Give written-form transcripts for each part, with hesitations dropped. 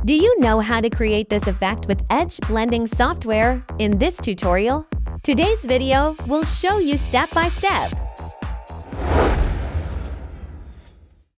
Do you know how to create this effect with edge blending software? In this tutorial, today's video will show you step by step.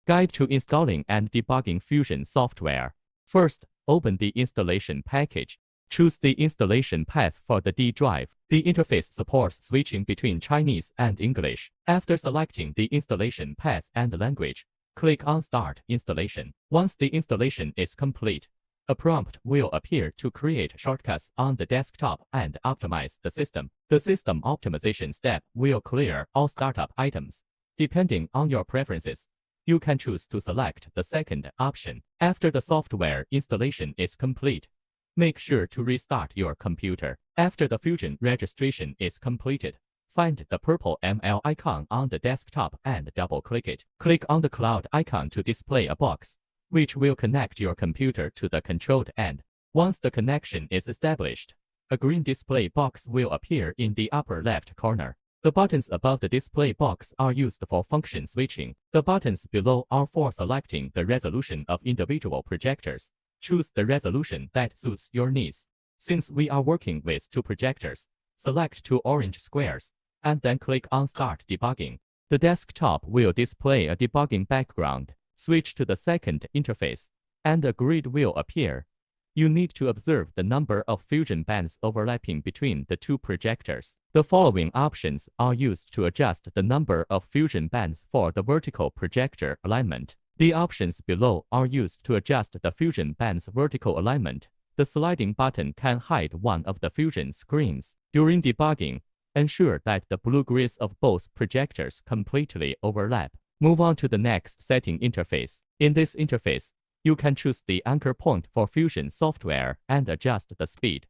Guide to installing and debugging Fusion software. First, open the installation package. Choose the installation path for the D drive. The interface supports switching between Chinese and English. After selecting the installation path and language, click on Start Installation. Once the installation is complete, a prompt will appear to create shortcuts on the desktop and optimize the system. The system optimization step will clear all startup items. Depending on your preferences, you can choose to select the second option. After the software installation is complete, make sure to restart your computer. After the Fusion registration is completed, find the purple ML icon on the desktop and double-click it. Click on the cloud icon to display a box, which will connect your computer to the controlled end. Once the connection is established, a green display box will appear in the upper left corner. The buttons above the display box are used for function switching. The buttons below are for selecting the resolution of individual projectors. Choose the resolution that suits your needs. Since we are working with two projectors, select two orange squares, and then click on Start Debugging. The desktop will display a debugging background. Switch to the second interface, and a grid will appear. You need to observe the number of Fusion bands overlapping between the two projectors. The following options are used to adjust the number of Fusion bands for the vertical projector alignment. The options below are used to adjust the Fusion band's vertical alignment. The sliding button can hide one of the Fusion screens. During debugging, ensure that the blue grids of both projectors completely overlap. Move on to the next setting interface. In this interface, you can choose the anchor point for Fusion software and adjust the speed.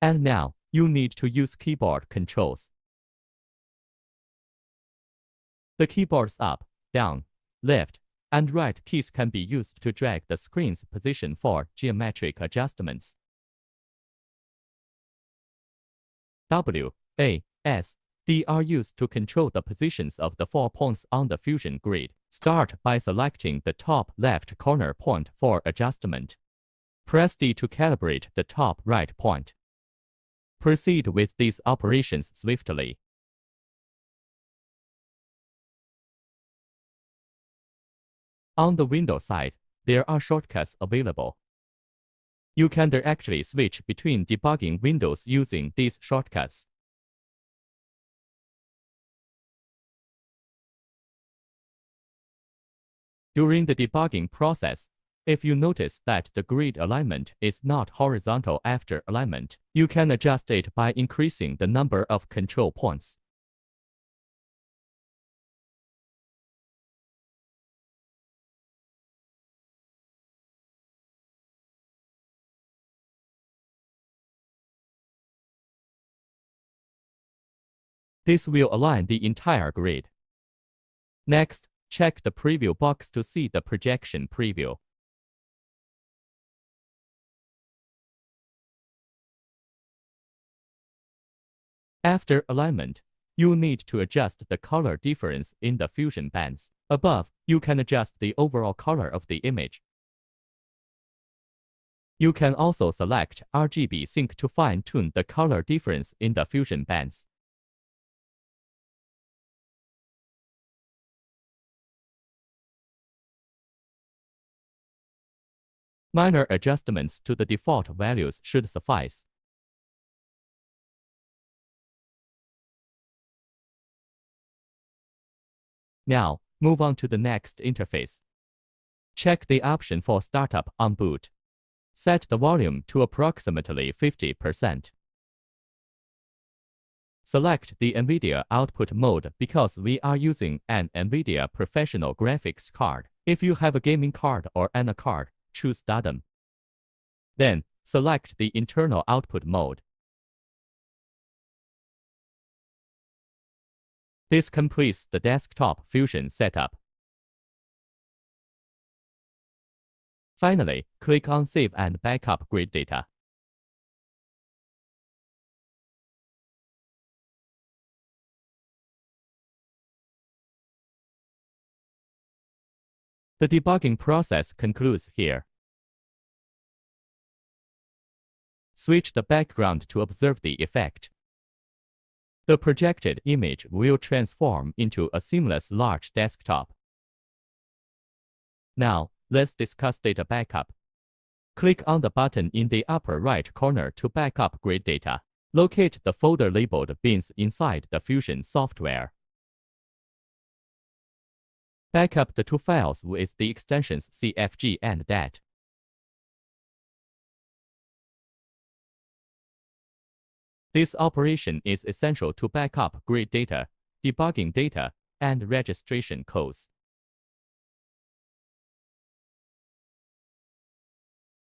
And now, you need to use keyboard controls. The keyboard's up, down, left, and right keys can be used to drag the screen's position for geometric adjustments. W, A, S, D are used to control the positions of the 4 points on the Fusion grid. Start by selecting the top left corner point for adjustment. Press D to calibrate the top right point. Proceed with these operations swiftly. On the Windows side, there are shortcuts available. You can directly switch between debugging windows using these shortcuts. During the debugging process, if you notice that the grid alignment is not horizontal after alignment, you can adjust it by increasing the number of control points. This will align the entire grid. Next, check the preview box to see the projection preview. After alignment, you need to adjust the color difference in the Fusion bands. Above, you can adjust the overall color of the image. You can also select RGB sync to fine-tune the color difference in the Fusion bands. Minor adjustments to the default values should suffice. Now, move on to the next interface. Check the option for Startup on boot. Set the volume to approximately 50%. Select the NVIDIA output mode because we are using an NVIDIA professional graphics card. If you have a gaming card or an card, choose DADM. Then, select the internal output mode. This completes the desktop Fusion setup. Finally, click on Save and Backup Grid Data. The debugging process concludes here. Switch the background to observe the effect. The projected image will transform into a seamless large desktop. Now, let's discuss data backup. Click on the button in the upper right corner to back up grid data. Locate the folder labeled Bins inside the Fusion software. Backup the two files with the extensions CFG and DAT. This operation is essential to back up grid data, debugging data, and registration codes.